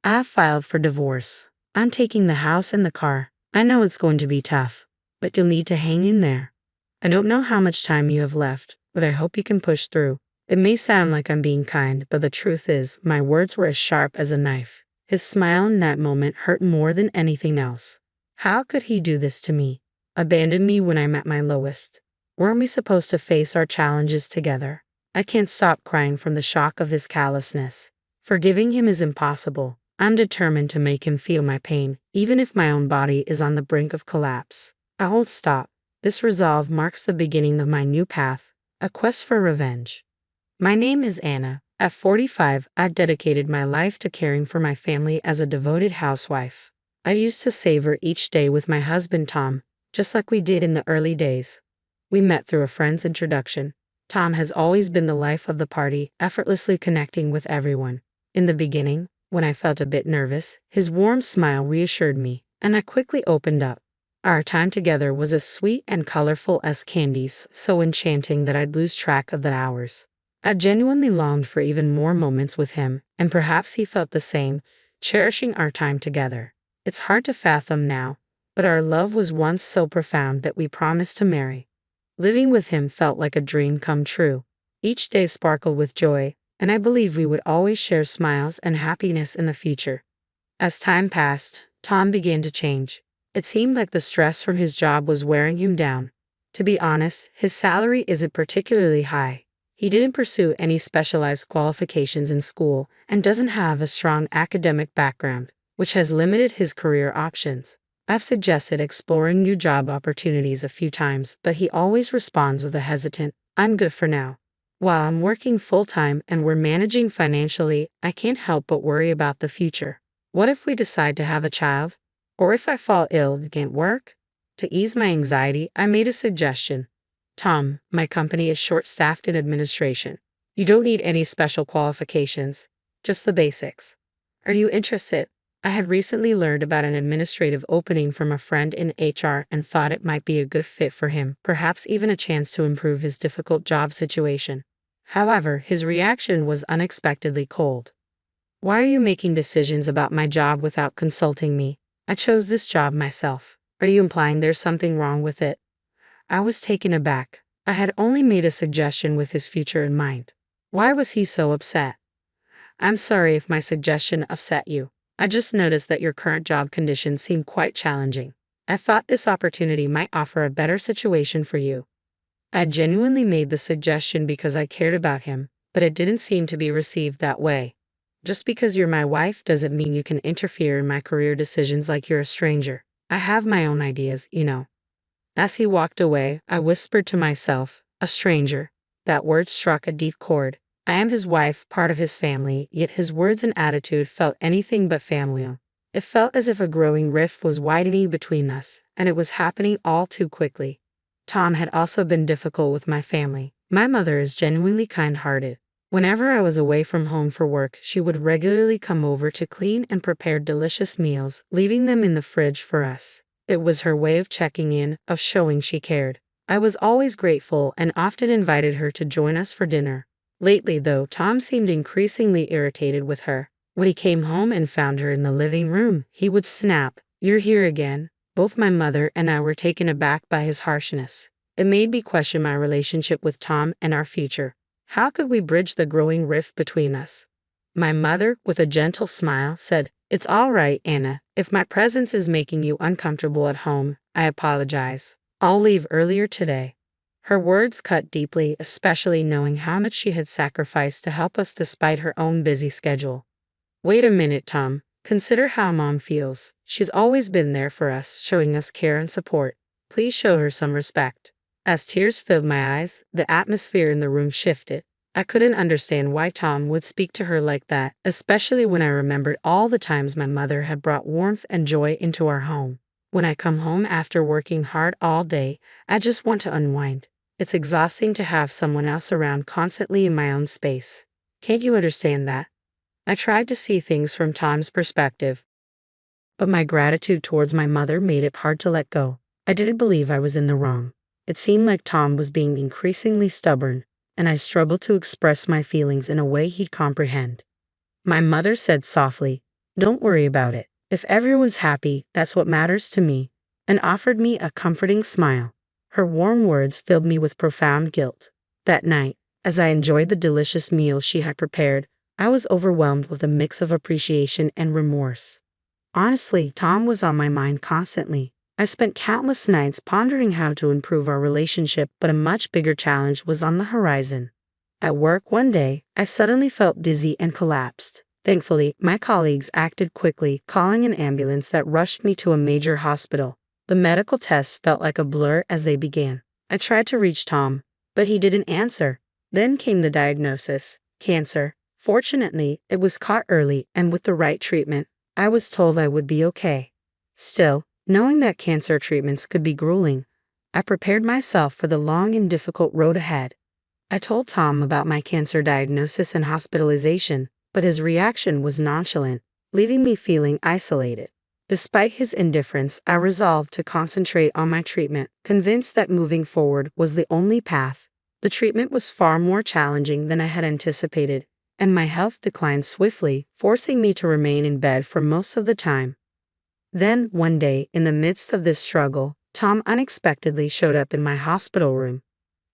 I've filed for divorce. I'm taking the house and the car. I know it's going to be tough, but you'll need to hang in there. I don't know how much time you have left, but I hope you can push through. It may sound like I'm being kind, but the truth is, my words were as sharp as a knife. His smile in that moment hurt more than anything else. How could he do this to me? Abandon me when I'm at my lowest? Weren't we supposed to face our challenges together? I can't stop crying from the shock of his callousness. Forgiving him is impossible. I'm determined to make him feel my pain, even if my own body is on the brink of collapse. I won't stop. This resolve marks the beginning of my new path, a quest for revenge. My name is Anna. At 45, I've dedicated my life to caring for my family as a devoted housewife. I used to savor each day with my husband Tom, just like we did in the early days. We met through a friend's introduction. Tom has always been the life of the party, effortlessly connecting with everyone. In the beginning, when I felt a bit nervous, his warm smile reassured me, and I quickly opened up. Our time together was as sweet and colorful as candies, so enchanting that I'd lose track of the hours. I genuinely longed for even more moments with him, and perhaps he felt the same, cherishing our time together. It's hard to fathom now, but our love was once so profound that we promised to marry. Living with him felt like a dream come true. Each day sparkled with joy, and I believed we would always share smiles and happiness in the future. As time passed, Tom began to change. It seemed like the stress from his job was wearing him down. To be honest, his salary isn't particularly high. He didn't pursue any specialized qualifications in school and doesn't have a strong academic background, which has limited his career options. I've suggested exploring new job opportunities a few times, but he always responds with a hesitant, "I'm good for now." While I'm working full-time and we're managing financially, I can't help but worry about the future. What if we decide to have a child? Or if I fall ill and can't work? To ease my anxiety, I made a suggestion. "Tom, my company is short-staffed in administration. You don't need any special qualifications, just the basics. Are you interested?" I had recently learned about an administrative opening from a friend in HR and thought it might be a good fit for him, perhaps even a chance to improve his difficult job situation. However, his reaction was unexpectedly cold. "Why are you making decisions about my job without consulting me? I chose this job myself. Are you implying there's something wrong with it?" I was taken aback. I had only made a suggestion with his future in mind. Why was he so upset? "I'm sorry if my suggestion upset you. I just noticed that your current job conditions seem quite challenging. I thought this opportunity might offer a better situation for you." I genuinely made the suggestion because I cared about him, but it didn't seem to be received that way. "Just because you're my wife doesn't mean you can interfere in my career decisions like you're a stranger. I have my own ideas, you know." As he walked away, I whispered to myself, "A stranger." That word struck a deep chord. I am his wife, part of his family, yet his words and attitude felt anything but familial. It felt as if a growing rift was widening between us, and it was happening all too quickly. Tom had also been difficult with my family. My mother is genuinely kind-hearted. Whenever I was away from home for work, she would regularly come over to clean and prepare delicious meals, leaving them in the fridge for us. It was her way of checking in, of showing she cared. I was always grateful and often invited her to join us for dinner. Lately, though, Tom seemed increasingly irritated with her. When he came home and found her in the living room, he would snap, "You're here again." Both my mother and I were taken aback by his harshness. It made me question my relationship with Tom and our future. How could we bridge the growing rift between us? My mother, with a gentle smile, said, "It's all right, Anna. If my presence is making you uncomfortable at home, I apologize. I'll leave earlier today." Her words cut deeply, especially knowing how much she had sacrificed to help us despite her own busy schedule. "Wait a minute, Tom. Consider how Mom feels. She's always been there for us, showing us care and support. Please show her some respect." As tears filled my eyes, the atmosphere in the room shifted. I couldn't understand why Tom would speak to her like that, especially when I remembered all the times my mother had brought warmth and joy into our home. When I come home after working hard all day, I just want to unwind. It's exhausting to have someone else around constantly in my own space. Can't you understand that? I tried to see things from Tom's perspective, but my gratitude towards my mother made it hard to let go. I didn't believe I was in the wrong. It seemed like Tom was being increasingly stubborn, and I struggled to express my feelings in a way he'd comprehend. My mother said softly, Don't worry about it. If everyone's happy, that's what matters to me," and offered me a comforting smile. Her warm words filled me with profound guilt. That night, as I enjoyed the delicious meal she had prepared, I was overwhelmed with a mix of appreciation and remorse. Honestly, Tom was on my mind constantly. I spent countless nights pondering how to improve our relationship, but a much bigger challenge was on the horizon. At work one day, I suddenly felt dizzy and collapsed. Thankfully, my colleagues acted quickly, calling an ambulance that rushed me to a major hospital. The medical tests felt like a blur as they began. I tried to reach Tom, but he didn't answer. Then came the diagnosis: cancer. Fortunately, it was caught early, and with the right treatment, I was told I would be okay. Still, knowing that cancer treatments could be grueling, I prepared myself for the long and difficult road ahead. I told Tom about my cancer diagnosis and hospitalization, but his reaction was nonchalant, leaving me feeling isolated. Despite his indifference, I resolved to concentrate on my treatment, convinced that moving forward was the only path. The treatment was far more challenging than I had anticipated, and my health declined swiftly, forcing me to remain in bed for most of the time. Then, one day, in the midst of this struggle, Tom unexpectedly showed up in my hospital room.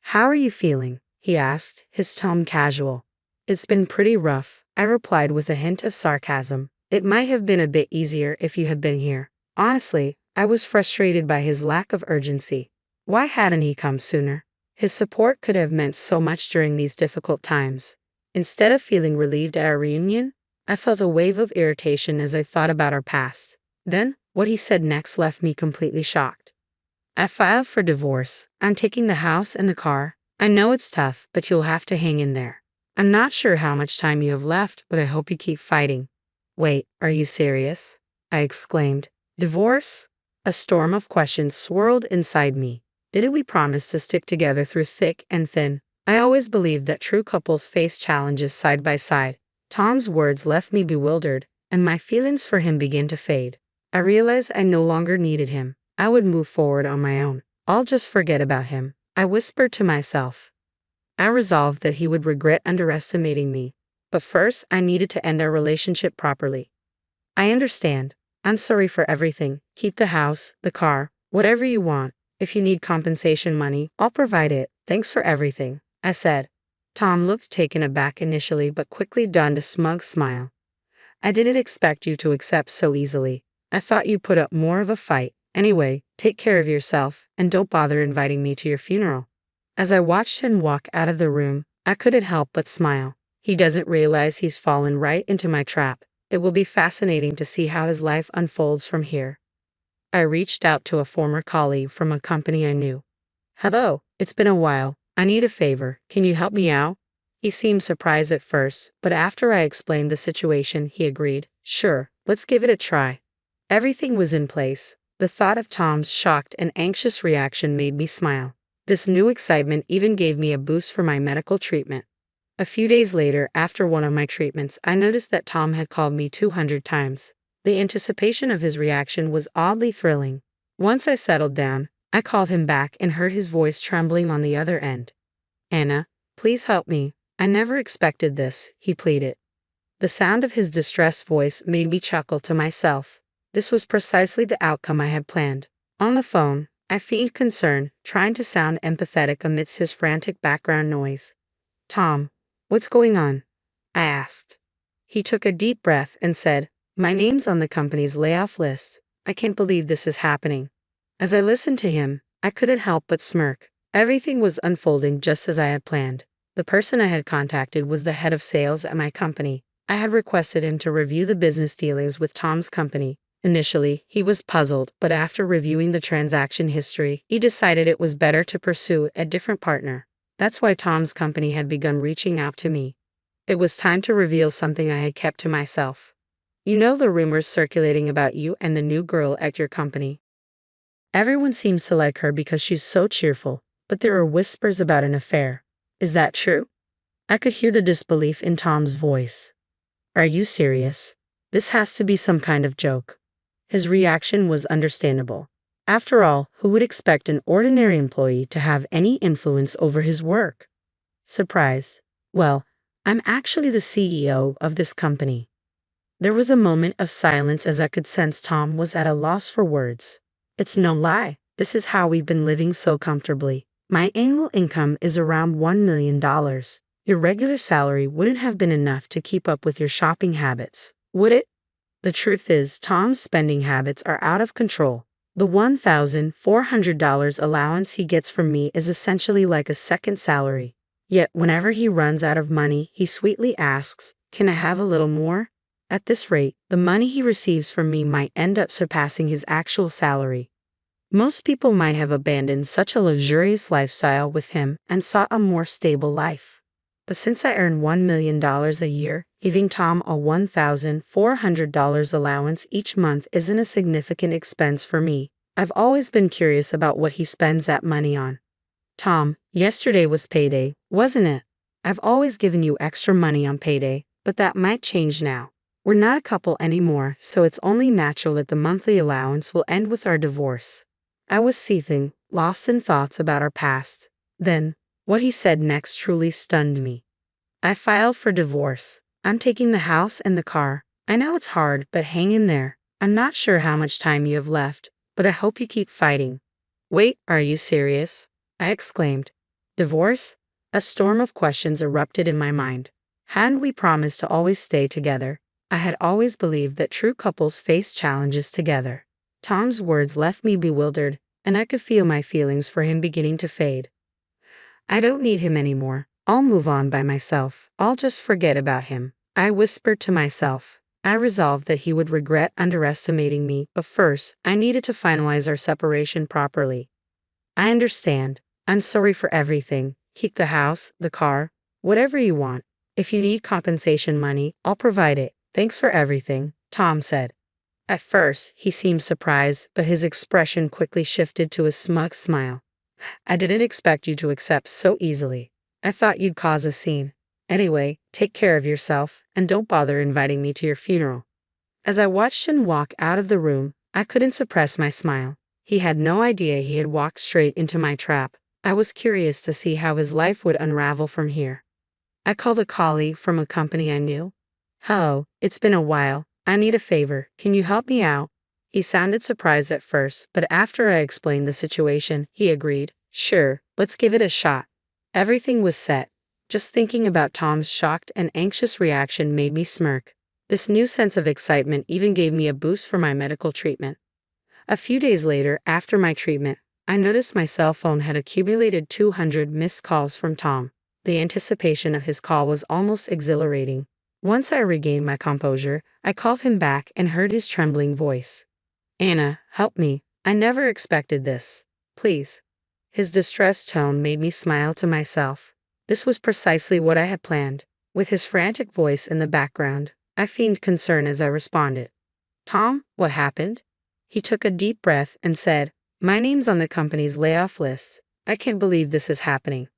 "How are you feeling?" he asked, his tone casual. "It's been pretty rough," I replied with a hint of sarcasm. "It might have been a bit easier if you had been here." Honestly, I was frustrated by his lack of urgency. Why hadn't he come sooner? His support could have meant so much during these difficult times. Instead of feeling relieved at our reunion, I felt a wave of irritation as I thought about our past. Then, what he said next left me completely shocked. "I filed for divorce. I'm taking the house and the car. I know it's tough, but you'll have to hang in there. I'm not sure how much time you have left, but I hope you keep fighting." "Wait, are you serious?" I exclaimed. "Divorce?" A storm of questions swirled inside me. Didn't we promise to stick together through thick and thin? I always believed that true couples face challenges side by side. Tom's words left me bewildered, and my feelings for him began to fade. I realized I no longer needed him. I would move forward on my own. I'll just forget about him, I whispered to myself. I resolved that he would regret underestimating me. But first, I needed to end our relationship properly. "I understand. I'm sorry for everything. Keep the house, the car, whatever you want. If you need compensation money, I'll provide it. Thanks for everything," I said. Tom looked taken aback initially, but quickly donned a smug smile. "I didn't expect you to accept so easily. I thought you put up more of a fight. Anyway, take care of yourself, and don't bother inviting me to your funeral." As I watched him walk out of the room, I couldn't help but smile. He doesn't realize he's fallen right into my trap. It will be fascinating to see how his life unfolds from here. I reached out to a former colleague from a company I knew. "Hello, it's been a while. I need a favor. Can you help me out?" He seemed surprised at first, but after I explained the situation, he agreed. "Sure, let's give it a try." Everything was in place. The thought of Tom's shocked and anxious reaction made me smile. This new excitement even gave me a boost for my medical treatment. A few days later, after one of my treatments, I noticed that Tom had called me 200 times. The anticipation of his reaction was oddly thrilling. Once I settled down, I called him back and heard his voice trembling on the other end. "Anna, please help me. I never expected this," he pleaded. The sound of his distressed voice made me chuckle to myself. This was precisely the outcome I had planned. On the phone, I feigned concern, trying to sound empathetic amidst his frantic background noise. "Tom, what's going on?" I asked. He took a deep breath and said, "My name's on the company's layoff list. I can't believe this is happening." As I listened to him, I couldn't help but smirk. Everything was unfolding just as I had planned. The person I had contacted was the head of sales at my company. I had requested him to review the business dealings with Tom's company. Initially, he was puzzled, but after reviewing the transaction history, he decided it was better to pursue a different partner. That's why Tom's company had begun reaching out to me. It was time to reveal something I had kept to myself. "You know the rumors circulating about you and the new girl at your company? Everyone seems to like her because she's so cheerful, but there are whispers about an affair. Is that true?" I could hear the disbelief in Tom's voice. "Are you serious? This has to be some kind of joke." His reaction was understandable. After all, who would expect an ordinary employee to have any influence over his work? Surprise. "Well, I'm actually the CEO of this company." There was a moment of silence as I could sense Tom was at a loss for words. It's no lie. This is how we've been living so comfortably. My annual income is around $1 million. Your regular salary wouldn't have been enough to keep up with your shopping habits, would it? The truth is, Tom's spending habits are out of control. The $1,400 allowance he gets from me is essentially like a second salary. Yet, whenever he runs out of money, he sweetly asks, "Can I have a little more?" At this rate, the money he receives from me might end up surpassing his actual salary. Most people might have abandoned such a luxurious lifestyle with him and sought a more stable life. But since I earn $1 million a year, giving Tom a $1,400 allowance each month isn't a significant expense for me. I've always been curious about what he spends that money on. Tom, yesterday was payday, wasn't it? I've always given you extra money on payday, but that might change now. We're not a couple anymore, so it's only natural that the monthly allowance will end with our divorce. I was seething, lost in thoughts about our past. Then, what he said next truly stunned me. "I filed for divorce. I'm taking the house and the car. I know it's hard, but hang in there. I'm not sure how much time you have left, but I hope you keep fighting." "Wait, are you serious?" I exclaimed. "Divorce?" A storm of questions erupted in my mind. Hadn't we promised to always stay together? I had always believed that true couples face challenges together. Tom's words left me bewildered, and I could feel my feelings for him beginning to fade. "I don't need him anymore. I'll move on by myself. I'll just forget about him," I whispered to myself. I resolved that he would regret underestimating me, but first, I needed to finalize our separation properly. "I understand. I'm sorry for everything. Keep the house, the car, whatever you want. If you need compensation money, I'll provide it. Thanks for everything," Tom said. At first, he seemed surprised, but his expression quickly shifted to a smug smile. "I didn't expect you to accept so easily. I thought you'd cause a scene. Anyway, take care of yourself, and don't bother inviting me to your funeral." As I watched him walk out of the room, I couldn't suppress my smile. He had no idea he had walked straight into my trap. I was curious to see how his life would unravel from here. I called a colleague from a company I knew. "Hello, it's been a while. I need a favor. Can you help me out?" He sounded surprised at first, but after I explained the situation, he agreed. "Sure, let's give it a shot." Everything was set. Just thinking about Tom's shocked and anxious reaction made me smirk. This new sense of excitement even gave me a boost for my medical treatment. A few days later, after my treatment, I noticed my cell phone had accumulated 200 missed calls from Tom. The anticipation of his call was almost exhilarating. Once I regained my composure, I called him back and heard his trembling voice. "Anna, help me. I never expected this. Please." His distressed tone made me smile to myself. This was precisely what I had planned. With his frantic voice in the background, I feigned concern as I responded. "Tom, what happened?" He took a deep breath and said, "My name's on the company's layoff list. I can't believe this is happening."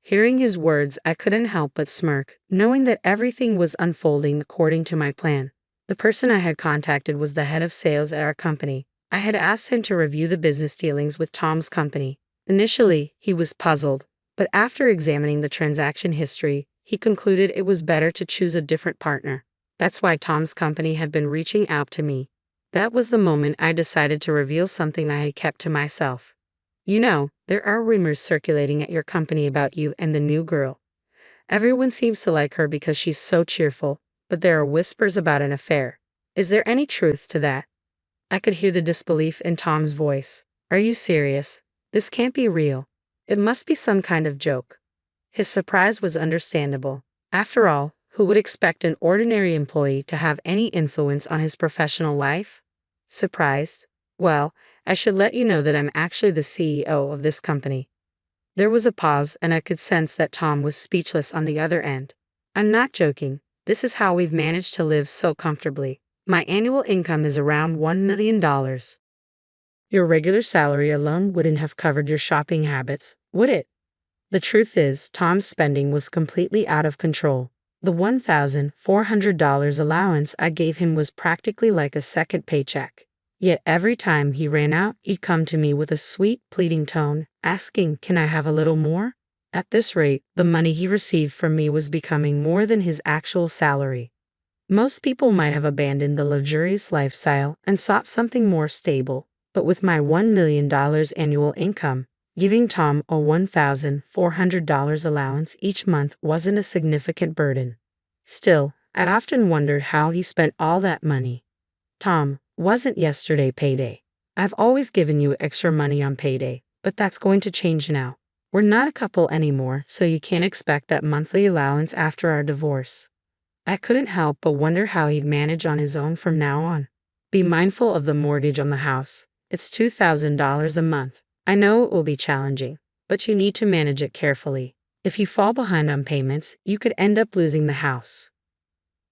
Hearing his words, I couldn't help but smirk, knowing that everything was unfolding according to my plan. The person I had contacted was the head of sales at our company. I had asked him to review the business dealings with Tom's company. Initially, he was puzzled, but after examining the transaction history, he concluded it was better to choose a different partner. That's why Tom's company had been reaching out to me. That was the moment I decided to reveal something I had kept to myself. "You know, there are rumors circulating at your company about you and the new girl. Everyone seems to like her because she's so cheerful, but there are whispers about an affair. Is there any truth to that?" I could hear the disbelief in Tom's voice. "Are you serious? This can't be real. It must be some kind of joke." His surprise was understandable. After all, who would expect an ordinary employee to have any influence on his professional life? Surprised? Well, I should let you know that I'm actually the CEO of this company. There was a pause, and I could sense that Tom was speechless on the other end. "I'm not joking. This is how we've managed to live so comfortably. My annual income is around $1 million. Your regular salary alone wouldn't have covered your shopping habits, would it?" The truth is, Tom's spending was completely out of control. The $1,400 allowance I gave him was practically like a second paycheck. Yet every time he ran out, he'd come to me with a sweet, pleading tone, asking, "Can I have a little more?" At this rate, the money he received from me was becoming more than his actual salary. Most people might have abandoned the luxurious lifestyle and sought something more stable, but with my $1 million annual income, giving Tom a $1,400 allowance each month wasn't a significant burden. Still, I'd often wondered how he spent all that money. Tom, wasn't yesterday payday? I've always given you extra money on payday, but that's going to change now. We're not a couple anymore, so you can't expect that monthly allowance after our divorce. I couldn't help but wonder how he'd manage on his own from now on. Be mindful of the mortgage on the house. It's $2,000 a month. I know it will be challenging, but you need to manage it carefully. If you fall behind on payments, you could end up losing the house.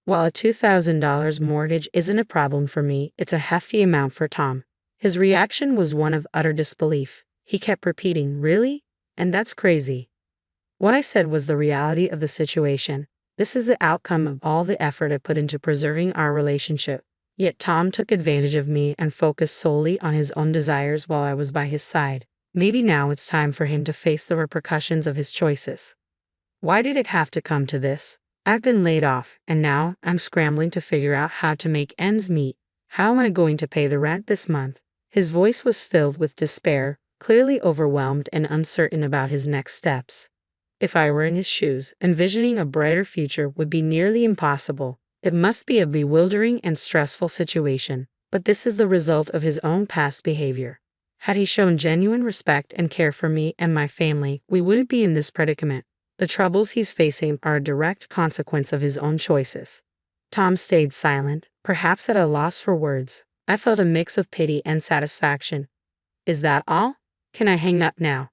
While a $2,000 mortgage isn't a problem for me, it's a hefty amount for Tom. His reaction was one of utter disbelief. He kept repeating, "Really? And that's crazy." What I said was the reality of the situation. This is the outcome of all the effort I put into preserving our relationship. Yet Tom took advantage of me and focused solely on his own desires while I was by his side. Maybe now it's time for him to face the repercussions of his choices. Why did it have to come to this? I've been laid off, and now I'm scrambling to figure out how to make ends meet. How am I going to pay the rent this month? His voice was filled with despair, clearly overwhelmed and uncertain about his next steps. If I were in his shoes, envisioning a brighter future would be nearly impossible. It must be a bewildering and stressful situation, but this is the result of his own past behavior. Had he shown genuine respect and care for me and my family, we wouldn't be in this predicament. The troubles he's facing are a direct consequence of his own choices. Tom stayed silent, perhaps at a loss for words. I felt a mix of pity and satisfaction. Is that all? Can I hang up now?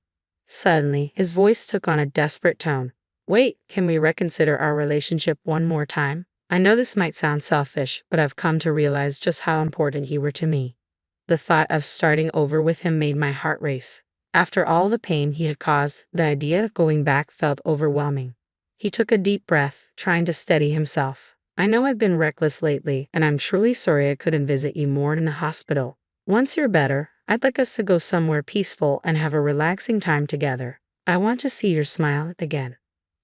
Suddenly, his voice took on a desperate tone. Wait, can we reconsider our relationship one more time? I know this might sound selfish, but I've come to realize just how important you were to me. The thought of starting over with him made my heart race. After all the pain he had caused, the idea of going back felt overwhelming. He took a deep breath, trying to steady himself. I know I've been reckless lately, and I'm truly sorry I couldn't visit you more in the hospital. Once you're better, I'd like us to go somewhere peaceful and have a relaxing time together. I want to see your smile again.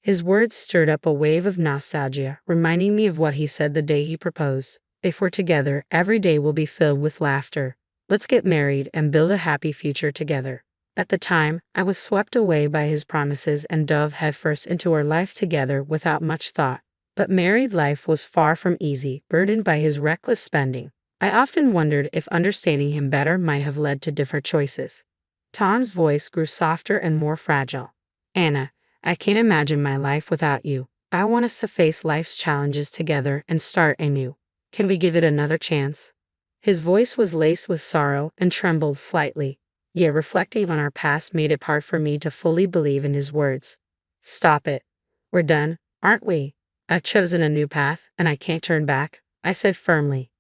His words stirred up a wave of nostalgia, reminding me of what he said the day he proposed. If we're together, every day will be filled with laughter. Let's get married and build a happy future together. At the time, I was swept away by his promises and dove headfirst into our life together without much thought. But married life was far from easy, burdened by his reckless spending. I often wondered if understanding him better might have led to different choices. Tom's voice grew softer and more fragile. Anna, I can't imagine my life without you. I want us to face life's challenges together and start anew. Can we give it another chance? His voice was laced with sorrow and trembled slightly. Yet reflecting on our past made it hard for me to fully believe in his words. Stop it. We're done, aren't we? I've chosen a new path, and I can't turn back, I said firmly.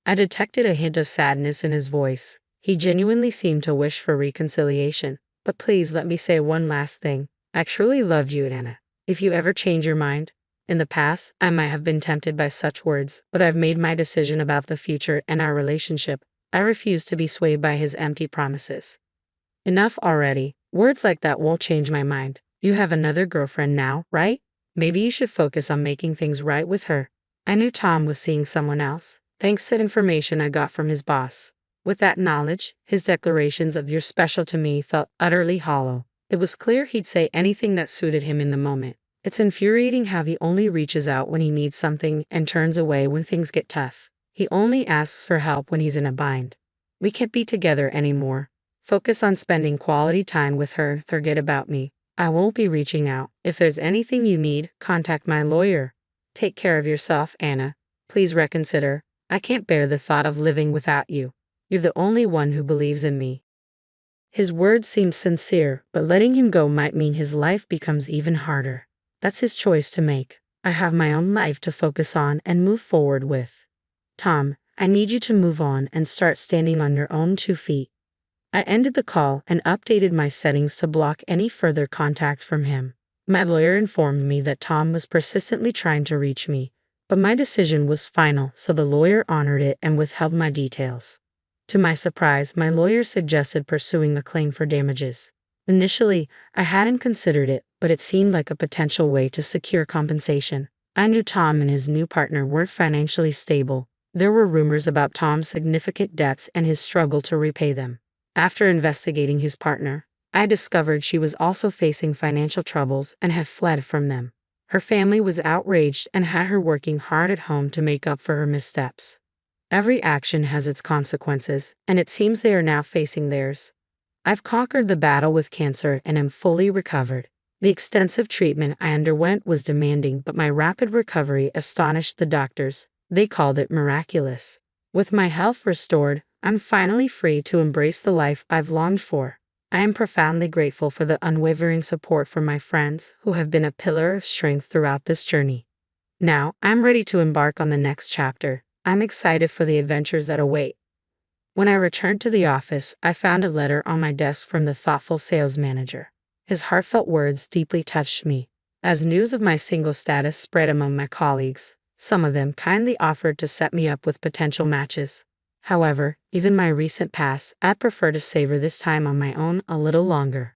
I detected a hint of sadness in his voice. He genuinely seemed to wish for reconciliation. But please let me say one last thing. I truly loved you, Anna. If you ever change your mind, in the past, I might have been tempted by such words, but I've made my decision about the future and our relationship. I refuse to be swayed by his empty promises. Enough already. Words like that won't change my mind. You have another girlfriend now, right? Maybe you should focus on making things right with her. I knew Tom was seeing someone else, thanks to information I got from his boss. With that knowledge, his declarations of "you're special to me" felt utterly hollow. It was clear he'd say anything that suited him in the moment. It's infuriating how he only reaches out when he needs something and turns away when things get tough. He only asks for help when he's in a bind. We can't be together anymore. Focus on spending quality time with her, forget about me. I won't be reaching out. If there's anything you need, contact my lawyer. Take care of yourself, Anna. Please reconsider. I can't bear the thought of living without you. You're the only one who believes in me. His words seemed sincere, but letting him go might mean his life becomes even harder. That's his choice to make. I have my own life to focus on and move forward with. Tom, I need you to move on and start standing on your own 2 feet. I ended the call and updated my settings to block any further contact from him. My lawyer informed me that Tom was persistently trying to reach me, but my decision was final, so the lawyer honored it and withheld my details. To my surprise, my lawyer suggested pursuing a claim for damages. Initially, I hadn't considered it, but it seemed like a potential way to secure compensation. I knew Tom and his new partner weren't financially stable. There were rumors about Tom's significant debts and his struggle to repay them. After investigating his partner, I discovered she was also facing financial troubles and had fled from them. Her family was outraged and had her working hard at home to make up for her missteps. Every action has its consequences, and it seems they are now facing theirs. I've conquered the battle with cancer and am fully recovered. The extensive treatment I underwent was demanding, but my rapid recovery astonished the doctors. They called it miraculous. With my health restored, I'm finally free to embrace the life I've longed for. I am profoundly grateful for the unwavering support from my friends who have been a pillar of strength throughout this journey. Now, I'm ready to embark on the next chapter. I'm excited for the adventures that await. When I returned to the office, I found a letter on my desk from the thoughtful sales manager. His heartfelt words deeply touched me. As news of my single status spread among my colleagues, some of them kindly offered to set me up with potential matches. However, given my recent past, I'd prefer to savor this time on my own a little longer.